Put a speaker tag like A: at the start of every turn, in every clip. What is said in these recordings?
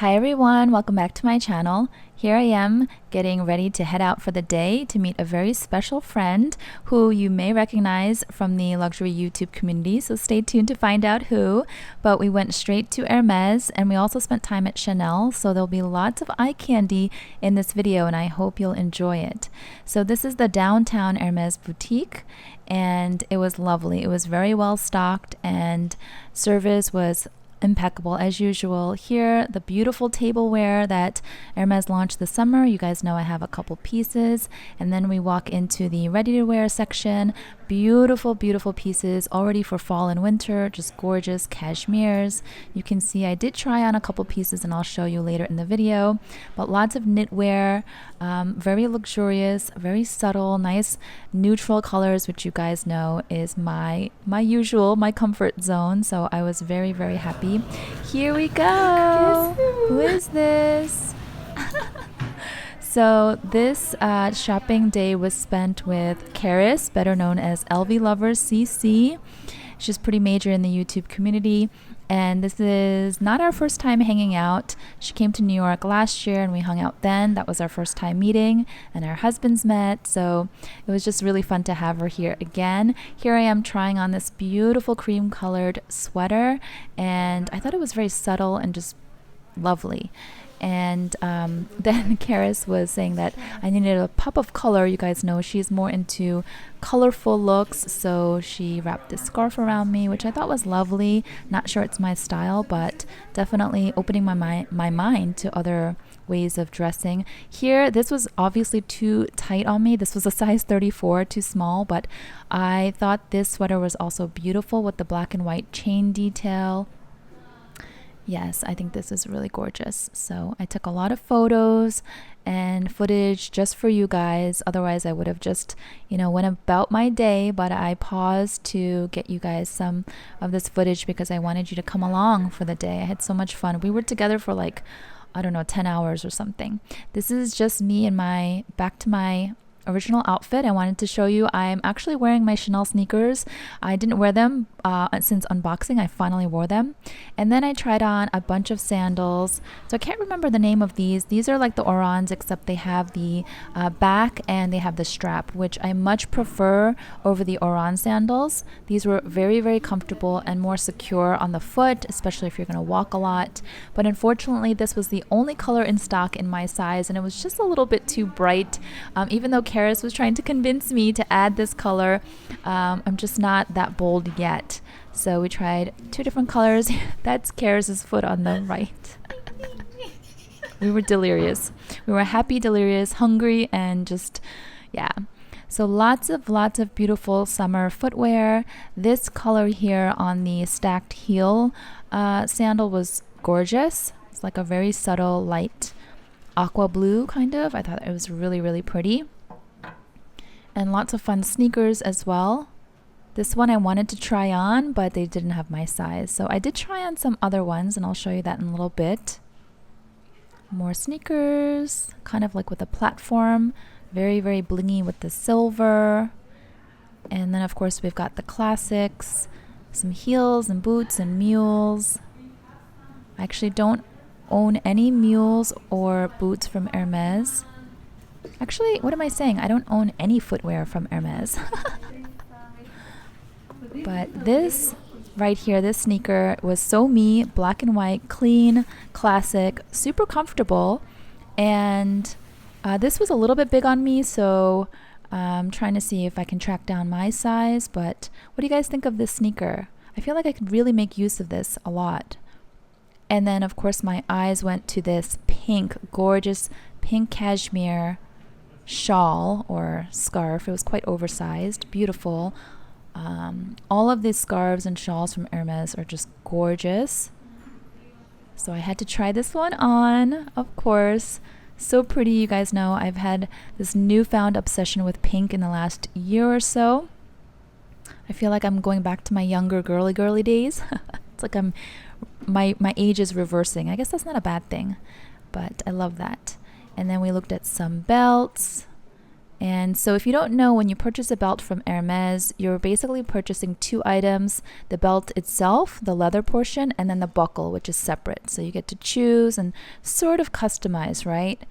A: Hi everyone, welcome back to my channel. Here I am getting ready to head out for the day to meet a very special friend who you may recognize from the luxury YouTube community, so stay tuned to find out who. But we went straight to Hermes and we also spent time at Chanel, so there'll be lots of eye candy in this video and I hope you'll enjoy it. So this is the downtown Hermes boutique and it was lovely. It was very well stocked and service was impeccable as usual. Here, the beautiful tableware that Hermes launched this summer. You guys know I have a couple pieces. And then we walk into the ready-to-wear section. Beautiful, beautiful pieces already for fall and winter. Just gorgeous cashmeres. You can see I did try on a couple pieces and I'll show you later in the video. But lots of knitwear, very luxurious, very subtle, nice neutral colors, which you guys know is my comfort zone. So I was very, very happy. Here we go. Who is this? So this shopping day was spent with Charis, better known as LV Lovers CC. She's pretty major in the YouTube community. And this is not our first time hanging out. She came to New York last year and we hung out then. That was our first time meeting and our husbands met. So it was just really fun to have her here again. Here I am trying on this beautiful cream colored sweater and I thought it was very subtle and just lovely. And then Charis was saying that I needed a pop of color. You guys know she's more into colorful looks, so she wrapped this scarf around me, which I thought was lovely. Not sure it's my style, but definitely opening my mind to other ways of dressing. Here, this was obviously too tight on me. This was a size 34, too small, but I thought this sweater was also beautiful with the black and white chain detail. Yes, I think this is really gorgeous. So I took a lot of photos and footage just for you guys. Otherwise, I would have just, went about my day, but I paused to get you guys some of this footage because I wanted you to come along for the day. I had so much fun. We were together for 10 hours or something. This is just me and back to my original outfit. I wanted to show you I'm actually wearing my Chanel sneakers. I didn't wear them since unboxing. I finally wore them. And then I tried on a bunch of sandals. So I can't remember the name of these. These are like the Orans, except they have the back and they have the strap, which I much prefer over the Oran sandals. These were very, very comfortable and more secure on the foot, especially if you're going to walk a lot. But unfortunately, this was the only color in stock in my size and it was just a little bit too bright. Even though Charis was trying to convince me to add this color, I'm just not that bold yet. So we tried two different colors. That's Charis's foot on the right. We were delirious. We were happy, delirious, hungry, and just, yeah. So lots of beautiful summer footwear. This color here on the stacked heel sandal was gorgeous. It's like a very subtle, light aqua blue kind of. I thought it was really, really pretty. And lots of fun sneakers as well. This one I wanted to try on, but they didn't have my size. So I did try on some other ones, and I'll show you that in a little bit. More sneakers, kind of like with a platform. Very, very blingy with the silver. And then, of course, we've got the classics. Some heels and boots and mules. I actually don't own any mules or boots from Hermes. Actually, what am I saying? I don't own any footwear from Hermes. But this right here, this sneaker was so me, black and white, clean, classic, super comfortable. And this was a little bit big on me, so I'm trying to see if I can track down my size. But what do you guys think of this sneaker? I feel like I could really make use of this a lot. And then, of course, my eyes went to this gorgeous pink cashmere shawl or scarf. It was quite oversized, beautiful. All of these scarves and shawls from Hermes are just gorgeous. So I had to try this one on, of course. So pretty. You guys know I've had this newfound obsession with pink in the last year or so. I feel like I'm going back to my younger girly days. It's like my age is reversing. I guess that's not a bad thing, but I love that. And then we looked at some belts And so if you don't know, when you purchase a belt from Hermes, you're basically purchasing two items: the belt itself, the leather portion, and then the buckle, which is separate. So you get to choose and sort of customize, right?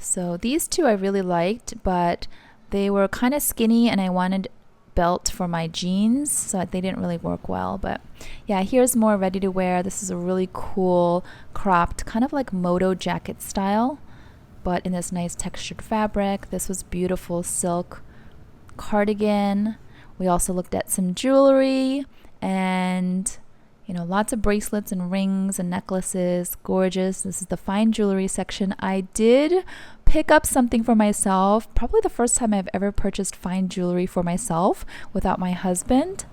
A: So these two I really liked, but they were kind of skinny and I wanted belt for my jeans, so they didn't really work well. But yeah, here's more ready to wear. This is a really cool cropped, kind of like moto jacket style, but in this nice textured fabric. This was beautiful silk cardigan. We also looked at some jewelry and, you know, lots of bracelets and rings and necklaces. Gorgeous. This is the fine jewelry section. I did pick up something for myself. Probably the first time I've ever purchased fine jewelry for myself without my husband.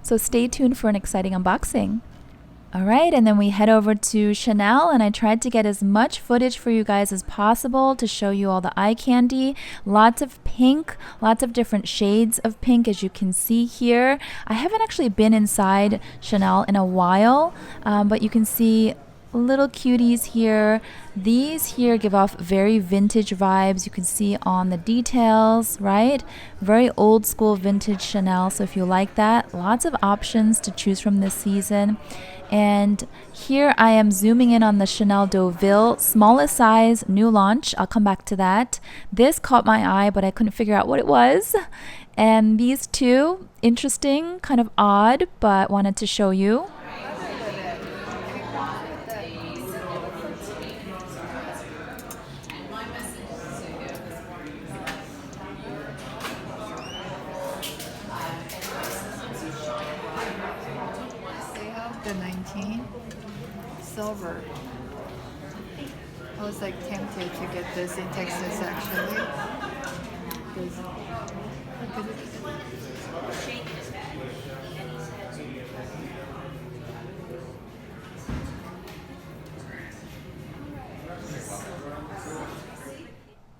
A: So stay tuned for an exciting unboxing. All right, and then we head over to Chanel, and I tried to get as much footage for you guys as possible to show you all the eye candy. Lots of pink, lots of different shades of pink, as you can see here. I haven't actually been inside Chanel in a while, but you can see little cuties here. These here give off very vintage vibes. You can see on the details, right? Very old school vintage Chanel. So if you like that, lots of options to choose from this season. And here I am zooming in on the Chanel Deauville, smallest size, new launch. I'll come back to that. This caught my eye, but I couldn't figure out what it was. And these two, interesting, kind of odd, but wanted to show you.
B: The 19 silver. I was like tempted to get this in Texas actually.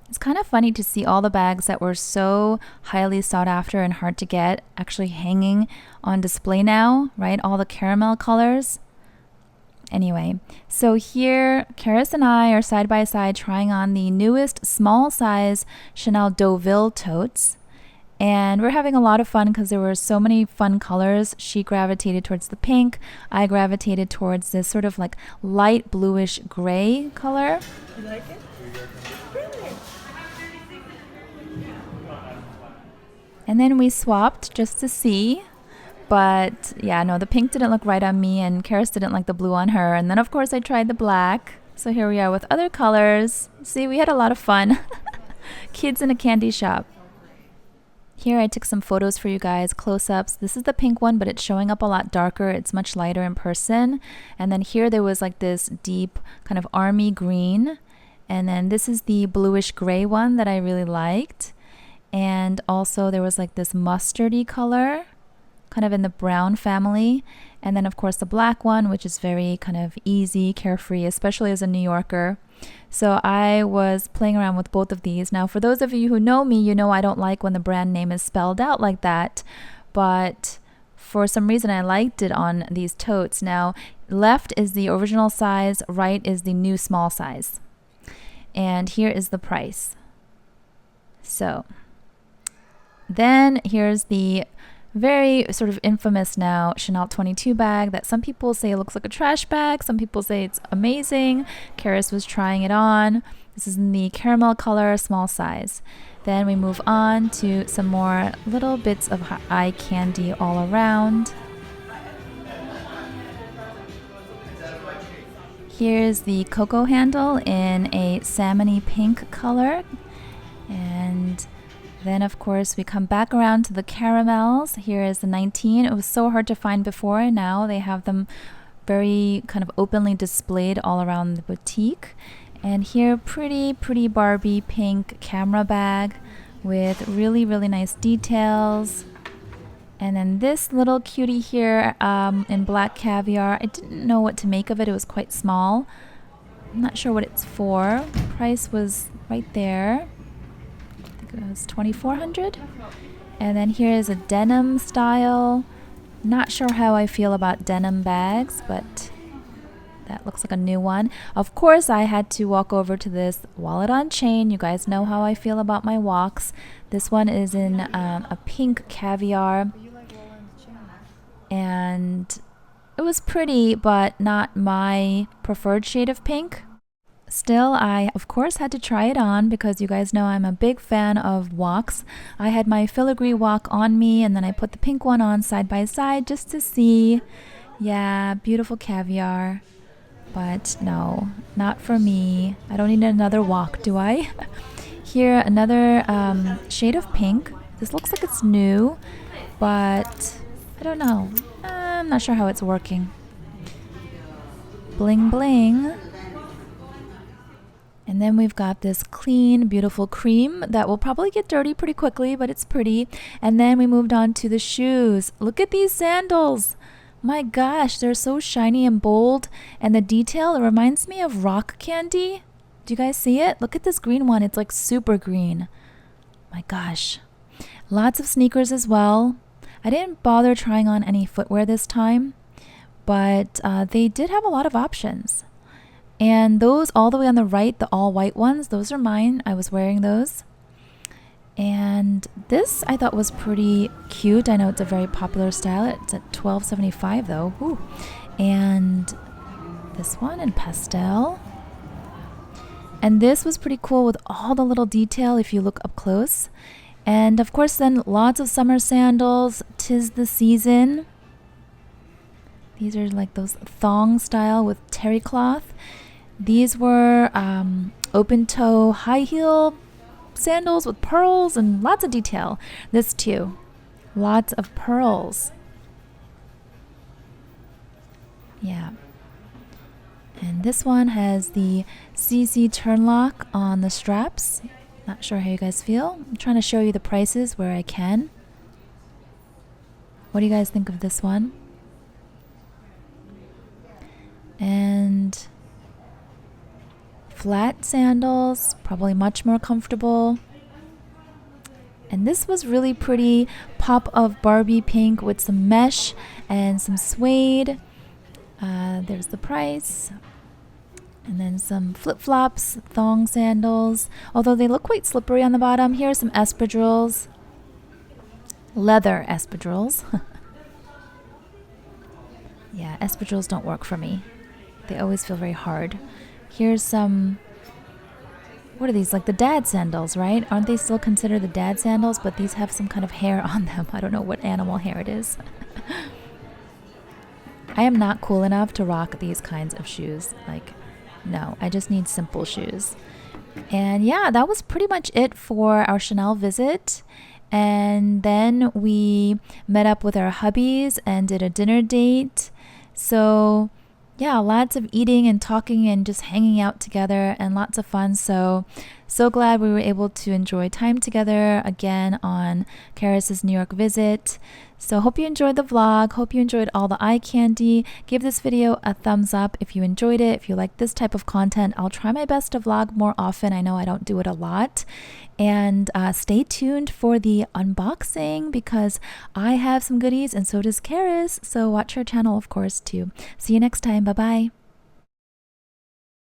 A: It's kind of funny to see all the bags that were so highly sought after and hard to get actually hanging on display now, right? All the caramel colors. Anyway, so here Charis and I are side by side trying on the newest small size Chanel Deauville totes. And we're having a lot of fun because there were so many fun colors. She gravitated towards the pink. I gravitated towards this sort of like light bluish gray color.
B: You like it?
A: And then we swapped just to see. But yeah, no, the pink didn't look right on me and Charis didn't like the blue on her. And then of course I tried the black. So here we are with other colors. See, we had a lot of fun. Kids in a candy shop. Here I took some photos for you guys, close-ups. This is the pink one, but it's showing up a lot darker. It's much lighter in person. And then here there was like this deep kind of army green. And then this is the bluish gray one that I really liked. And also there was like this mustardy color, kind of in the brown family. And then of course the black one, which is very kind of easy, carefree, especially as a New Yorker. So I was playing around with both of these. Now, for those of you who know me, you know I don't like when the brand name is spelled out like that. But for some reason, I liked it on these totes. Now, left is the original size, right is the new small size. And here is the price. So then here's the very sort of infamous now Chanel 22 bag that some people say looks like a trash bag. Some people say it's amazing. Charis was trying it on. This is in the caramel color, small size. Then we move on to some more little bits of eye candy all around. Here's the cocoa handle in a salmony pink color. And then, of course, we come back around to the caramels. Here is the 19. It was so hard to find before. Now they have them very kind of openly displayed all around the boutique. And here, pretty Barbie pink camera bag with really, really nice details. And then this little cutie here in black caviar. I didn't know what to make of it. It was quite small. I'm not sure what it's for. Price was right there. It was $2,400. And then here is a denim style. Not sure how I feel about denim bags, but That looks like a new one. Of course, I had to walk over to this wallet on chain. You guys know how I feel about my walks. This one is in a pink caviar.
B: You like wallet on chain?
A: And it was pretty, but not my preferred shade of pink. Still, I of course had to try it on because you guys know I'm a big fan of walks. I had my filigree walk on me and then I put the pink one on side by side just to see. Yeah, beautiful caviar. But no, not for me. I don't need another walk, do I? Here, another shade of pink. This looks like it's new, but I don't know. I'm not sure how it's working. Bling bling. And then we've got this clean, beautiful cream that will probably get dirty pretty quickly, but it's pretty. And then we moved on to the shoes. Look at these sandals. My gosh, they're so shiny and bold. And the detail, it reminds me of rock candy. Do you guys see it? Look at this green one. It's like super green. My gosh. Lots of sneakers as well. I didn't bother trying on any footwear this time, but they did have a lot of options. And those all the way on the right, the all white ones, those are mine. I was wearing those. And this I thought was pretty cute. I know it's a very popular style. It's at $12.75 though. Ooh. And this one in pastel. And this was pretty cool with all the little detail if you look up close. And of course then lots of summer sandals. 'Tis the season. These are like those thong style with terry cloth. These were open toe high heel sandals with pearls and lots of detail. This too, lots of pearls. Yeah. And this one has the CC turn lock on the straps. Not sure how you guys feel. I'm trying to show you the prices where I can. What do you guys think of this one? And flat sandals, probably much more comfortable. And this was really pretty, pop of Barbie pink with some mesh and some suede. There's the price. And then some flip-flops, thong sandals. Although they look quite slippery on the bottom. Here are some espadrilles. Leather espadrilles. Yeah, espadrilles don't work for me. They always feel very hard. Here's some, what are these? Like the dad sandals, right? Aren't they still considered the dad sandals? But these have some kind of hair on them. I don't know what animal hair it is. I am not cool enough to rock these kinds of shoes. Like, no, I just need simple shoes. And yeah, that was pretty much it for our Chanel visit. And then we met up with our hubbies and did a dinner date. So yeah, lots of eating and talking and just hanging out together and lots of fun. So glad we were able to enjoy time together again on Charis's New York visit. So hope you enjoyed the vlog. Hope you enjoyed all the eye candy. Give this video a thumbs up if you enjoyed it. If you like this type of content, I'll try my best to vlog more often. I know I don't do it a lot. And stay tuned for the unboxing because I have some goodies and so does Charis. So watch her channel, of course, too. See you next time. Bye-bye.